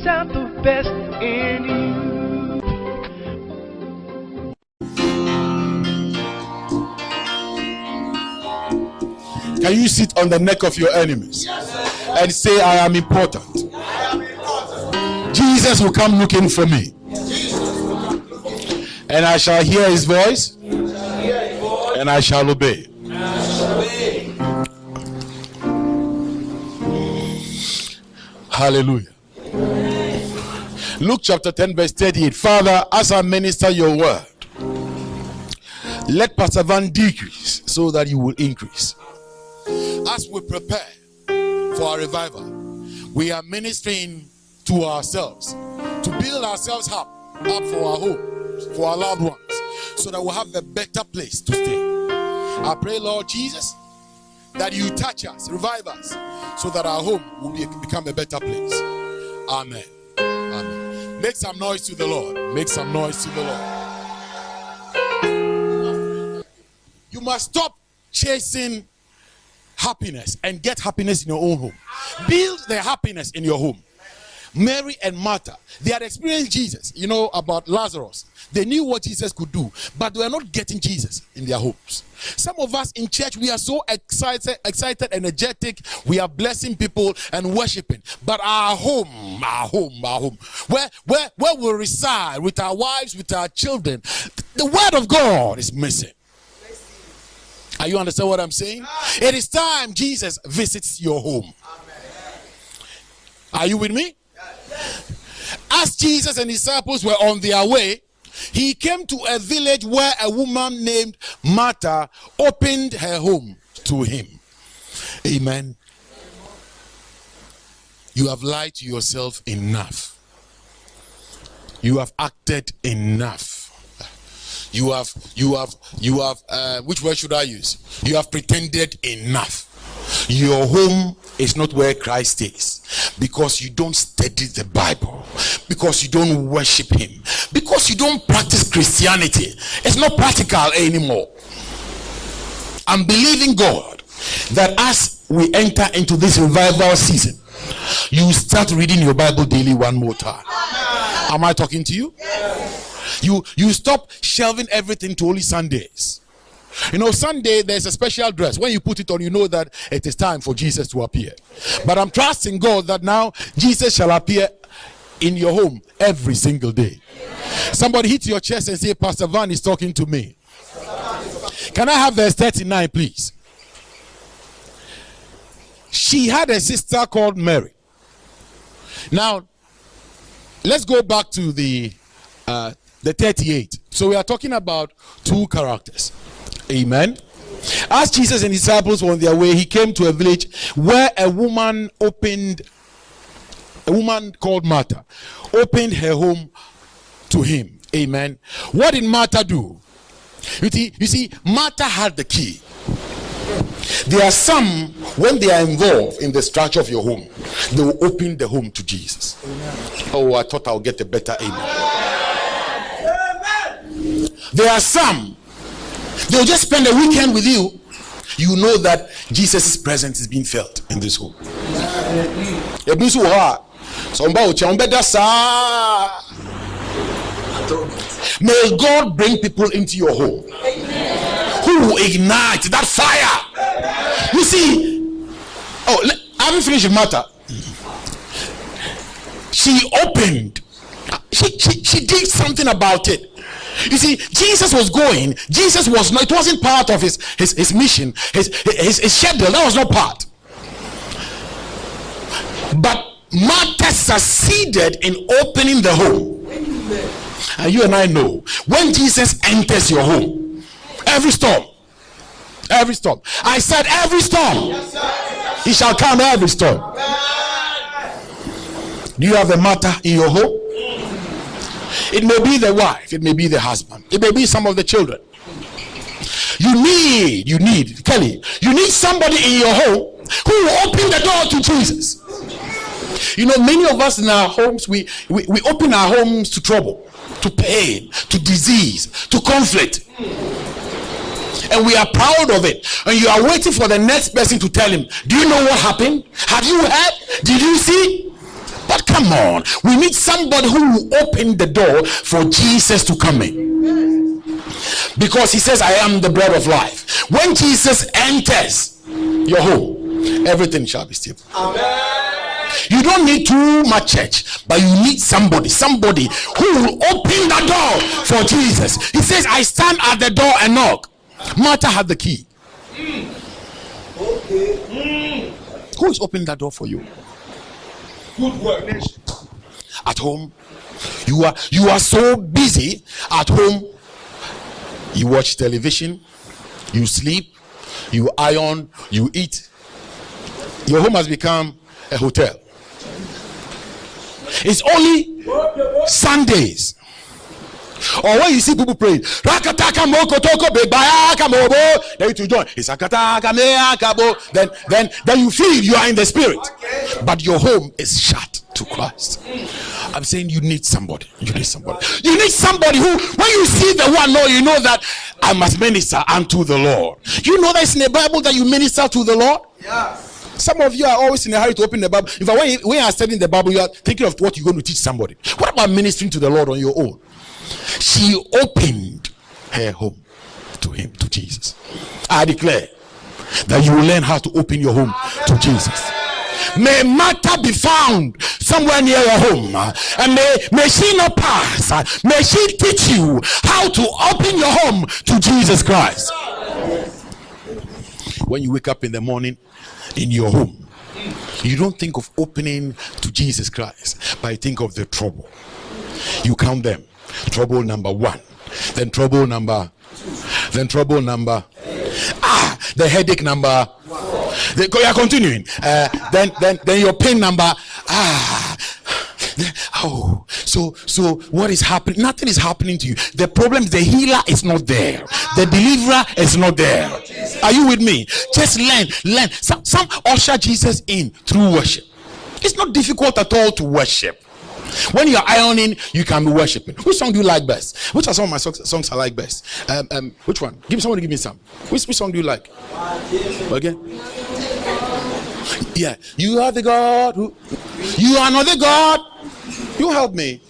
brings out the best in you. Can you sit on the neck of your enemies and say, I am important? Jesus will come looking for me, and I shall hear his voice, and I shall obey. Hallelujah. Luke chapter 10 verse 38. Father, as I minister your word, let Pastor Van decrease so that you will increase. As we prepare for our revival, we are ministering to ourselves, to build ourselves up for our homes, for our loved ones, so that we'll have a better place to stay. I pray, Lord Jesus, that you touch us, revive us, so that our home will become a better place. Amen. Amen. Make some noise to the Lord. Make some noise to the Lord. You must stop chasing happiness and get happiness in your own home. Build the happiness in your home. Mary and Martha, they had experienced Jesus. You know about Lazarus. They knew what Jesus could do, but they were not getting Jesus in their homes. Some of us in church, we are so excited, energetic. We are blessing people and worshiping. But our home, where we reside with our wives, with our children, the word of God is missing. Are you understand what I'm saying? It is time Jesus visits your home. Are you with me? As Jesus and disciples were on their way, he came to a village where a woman named Martha opened her home to him. Amen. You have lied to yourself enough. You have acted enough. You have which word should I use? You have pretended enough. Your home is not where Christ is, because you don't study the Bible, because you don't worship him, because you don't practice Christianity. It's not practical anymore. I'm believing God that as we enter into this revival season, you start reading your Bible daily one more time. Am I talking to you? You stop shelving everything to only Sundays. You know, Sunday there's a special dress. When you put it on, you know that it is time for Jesus to appear. But I'm trusting God that now Jesus shall appear in your home every single day. Somebody hit your chest and say, Pastor Van is talking to me. Can I have verse 39, please? She had a sister called Mary. Now, let's go back to the 38. So we are talking about two characters. Amen. As Jesus and disciples were on their way, he came to a village where a woman called Martha opened her home to him. Amen. What did Martha do? You see, Martha had the key. There are some, when they are involved in the structure of your home, they will open the home to Jesus. Oh, I thought I'll get a better amen. There are some, they'll just spend a weekend with you. You know that Jesus' presence is being felt in this home. May God bring people into your home who will ignite that fire. You see, I haven't finished with Martha. She opened, she did something about it. You see, Jesus was going. Jesus was not. It wasn't part of his mission, his schedule. That was not part. But Martha succeeded in opening the home. And you and I know, when Jesus enters your home, every storm. I said every storm. He shall calm every storm. Do you have a Martha in your home? It may be the wife, it may be the husband, it may be some of the children. You need Kelly, you need somebody in your home who will open the door to Jesus. You know, many of us in our homes, we open our homes to trouble, to pain, to disease, to conflict. And we are proud of it. And you are waiting for the next person to tell him, do you know what happened? Have you heard? Did you see? But come on, we need somebody who will open the door for Jesus to come in. Because he says, I am the bread of life. When Jesus enters your home, everything shall be still. Amen. You don't need too much church, but you need somebody who will open the door for Jesus. He says, I stand at the door and knock. Martha had the key. Okay. Who is opening that door for you? Good work. At home, you are so busy at home. You watch television, you sleep, you iron, you eat. Your home has become a hotel. It's only Sundays, or when you see people praying, then you join. Then you feel you are in the spirit, but your home is shut to Christ. I'm saying you need somebody. You need somebody. You need somebody who, when you see the one, no, you know that I must minister unto the Lord. You know that it's in the Bible that you minister to the Lord. Yeah. Some of you are always in a hurry to open the Bible. In fact, when you are studying the Bible, you are thinking of what you're going to teach somebody. What about ministering to the Lord on your own? She opened her home to him, to Jesus. I declare that you will learn how to open your home to Jesus. May Martha be found somewhere near your home, and may she not pass. May she teach you how to open your home to Jesus Christ. When you wake up in the morning in your home, you don't think of opening to Jesus Christ, but you think of the trouble. You count them. Trouble number 1, then trouble number, the headache number. You are continuing. Then your pain number. So what is happening? Nothing is happening to you. The problem is the healer is not there. The deliverer is not there. Are you with me? Just learn. Some usher Jesus in through worship. It's not difficult at all to worship. When you are ironing, you can be worshiping. Which song do you like best? Which are some of my songs I like best? Which one? Somebody give me some. Which song do you like? Okay. Yeah. You are the God who. You are not the God. You help me.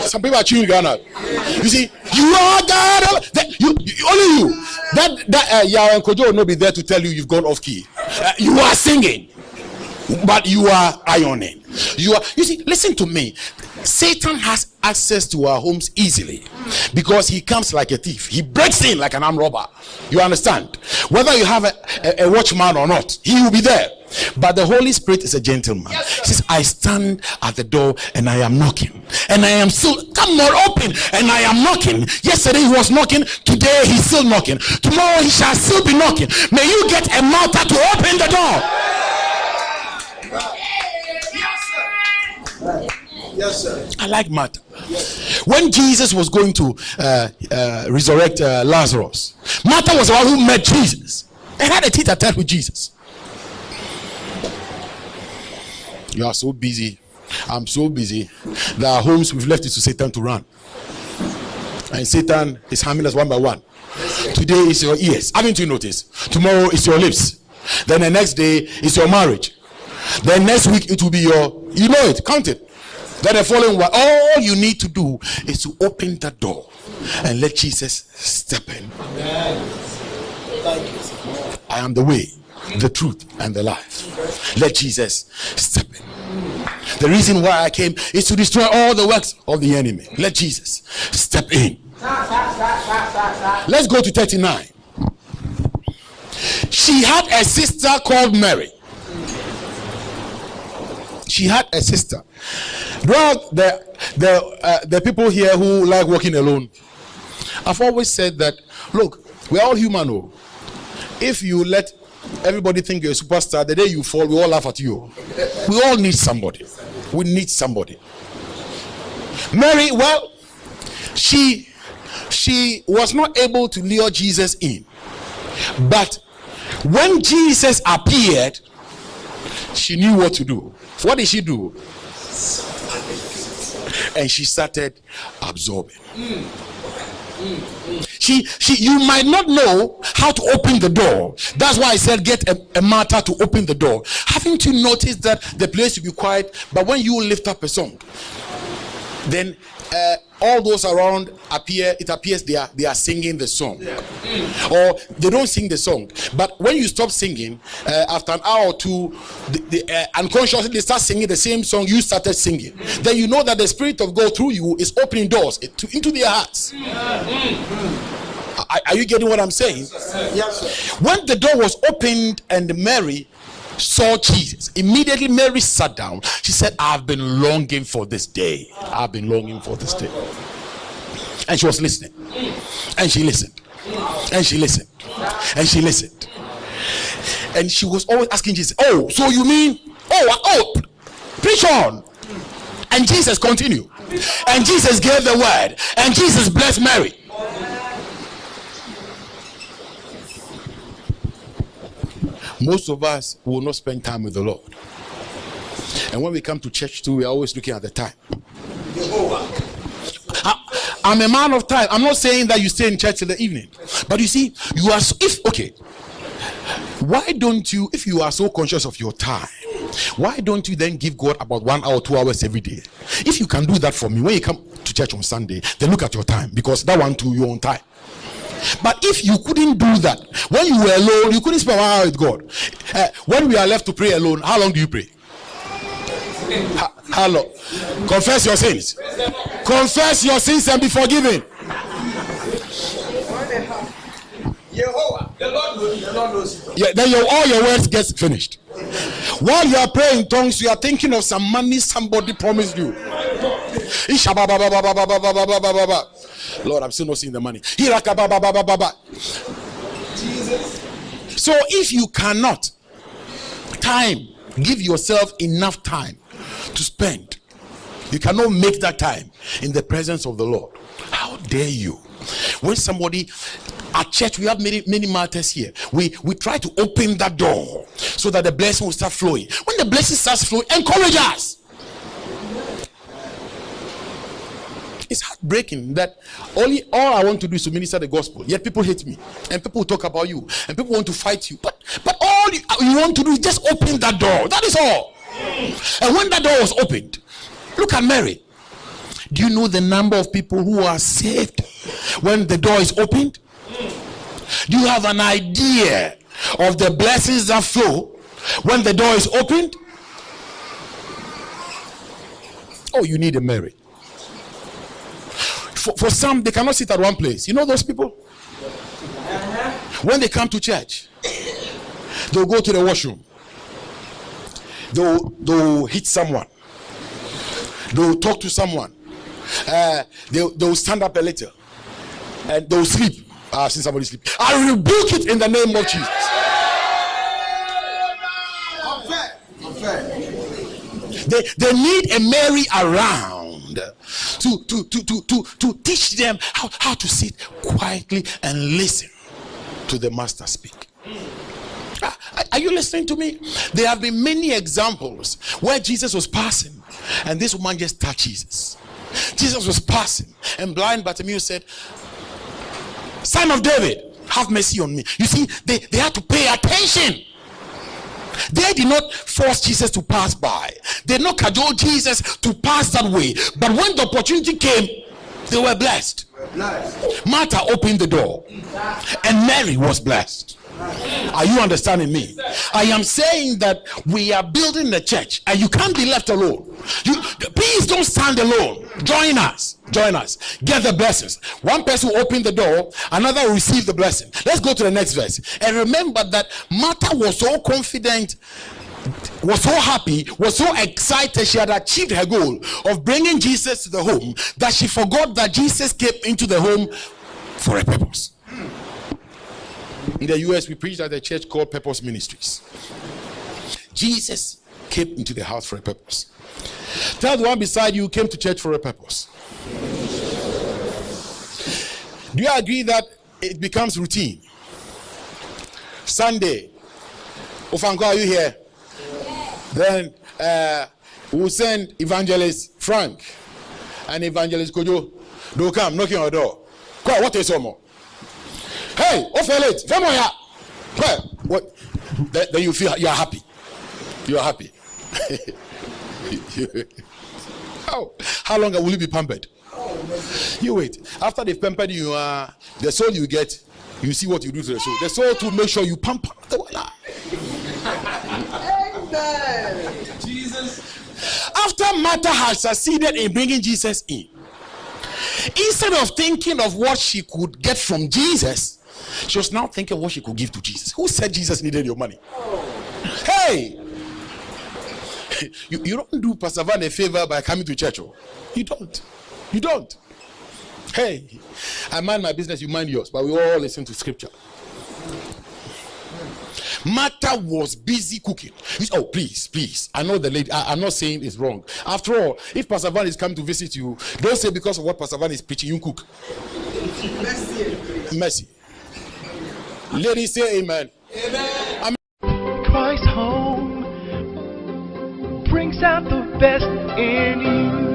Some people are chewing Ghana. You see, you are God. Only you. That Yahweh and Kojo will not be there to tell you you've gone off key. You are singing, but you are ironing. You see, listen to me. Satan has access to our homes easily because he comes like a thief. He breaks in like an armed robber. You understand? Whether you have a watchman or not, he will be there. But the Holy Spirit is a gentleman. Yes, he says, I stand at the door and I am knocking. And I am still, come on, open. And I am knocking. Yesterday he was knocking. Today he's still knocking. Tomorrow he shall still be knocking. May you get a mouth to open the door. Yes, sir. I like Martha. Yes. When Jesus was going to resurrect Lazarus, Martha was the one who met Jesus and had a tete-a-tete with Jesus. You are so busy. I'm so busy. There are homes we've left it to Satan to run. And Satan is harming us one by one. Today is your ears. Haven't you noticed? Tomorrow is your lips. Then the next day is your marriage. Then next week it will be your, you know it, count it. Then the following one, all you need to do is to open the door and let Jesus step in. I am the way, the truth, and the life. Let Jesus step in. The reason why I came is to destroy all the works of the enemy. Let Jesus step in. Let's go to 39. She had a sister called Mary. She had a sister. Well, the people here who like walking alone, I've always said that, look, we're all human. Oh. If you let everybody think you're a superstar, the day you fall, we all laugh at you. We all need somebody. We need somebody. Mary, well, she was not able to lure Jesus in. But when Jesus appeared, she knew what to do. What did she do? And she started absorbing. You might not know how to open the door. That's why I said get a Martha to open the door. Haven't you noticed that the place will be quiet, but when you lift up a song, then all those around it appears they are singing the song, or they don't sing the song. But when you stop singing, after an hour or two, unconsciously they start singing the same song you started singing. Then you know that the Spirit of God through you is opening doors into their hearts. Are you getting what I'm saying? Yes, sir. When the door was opened and Mary saw Jesus, immediately Mary sat down. She said, I've been longing for this day. I've been longing for this day. And she was listening. And she listened. And she listened. And she listened. And she was always asking Jesus, oh, so you mean, preach on. And Jesus continued. And Jesus gave the word. And Jesus blessed Mary. Most of us will not spend time with the Lord. And when we come to church too, we are always looking at the time. I'm a man of time. I'm not saying that you stay in church in the evening. But you see, you are, why don't you, if you are so conscious of your time, why don't you then give God about 1 hour, 2 hours every day? If you can do that for me, when you come to church on Sunday, then look at your time, because that one too, you're on time. But if you couldn't do that, when you were alone, you couldn't spend 1 hour with God. When we are left to pray alone, how long do you pray? How long? Confess your sins. Confess your sins and be forgiven. Jehovah, the Lord knows. Yeah, then all your words get finished. While you are praying in tongues, you are thinking of some money somebody promised you. Lord, I'm still not seeing the money. So if you cannot give yourself enough time to spend, you cannot make that time in the presence of the Lord. How dare you? When somebody at church, we have many martyrs here. We try to open that door so that the blessing will start flowing. When the blessing starts flowing, encourage us. It's heartbreaking that all I want to do is to minister the gospel, yet people hate me, and people talk about you, and people want to fight you. But all you want to do is just open that door. That is all. And when that door was opened, look at Mary. Do you know the number of people who are saved when the door is opened? Do you have an idea of the blessings that flow when the door is opened? Oh, you need a Mary. For some, they cannot sit at one place. You know those people? When they come to church, they'll go to the washroom. They'll hit someone. They'll talk to someone. They'll stand up a little. And they'll sleep. I've seen somebody sleep. I rebuke it in the name of Jesus. They need a Mary around to teach them how to sit quietly and listen to the master speak. Are you listening to me? There have been many examples where Jesus was passing and this woman just touched Jesus. Jesus was passing and blind Bartimaeus said, Son of David, have mercy on me. You see, they had to pay attention. They did not force Jesus to pass by. They did not cajole Jesus to pass that way. But when the opportunity came, they were blessed. Martha opened the door and Mary was blessed. Are you understanding me? I am saying that we are building the church and you can't be left alone. Please don't stand alone. Join us. Get the blessings. One person will open the door, another will receive the blessing. Let's go to the next verse. And remember that Martha was so confident, was so happy, was so excited. She had achieved her goal of bringing Jesus to the home that she forgot that Jesus came into the home for a purpose. In the US, we preach at a church called Purpose Ministries. Jesus came into the house for a purpose. Tell the one beside you, came to church for a purpose. Do you agree that it becomes routine? Sunday, Ofanko, are you here? Then we'll send Evangelist Frank and Evangelist Kojo. They'll come knocking on our door. What is more? Hey, Ophelet, come on here. Well, what? Then you feel you are happy. You are happy. How long will you be pampered? You wait. After they've pampered you, the soul you get, you see what you do to the soul. The soul to make sure you pamper. Amen. Jesus. After Martha had succeeded in bringing Jesus in, instead of thinking of what she could get from Jesus, she was now thinking what she could give to Jesus. Who said Jesus needed your money? Hey! You don't do Pastor Van a favor by coming to church. Oh. You don't. You don't. Hey, I mind my business, you mind yours, but we all listen to scripture. Martha was busy cooking. Oh, please. I know the lady. I'm not saying it's wrong. After all, if Pastor Van is coming to visit you, don't say because of what Pastor Van is preaching, you cook. Mercy. Ladies say amen. Amen. Christ home brings out the best in you.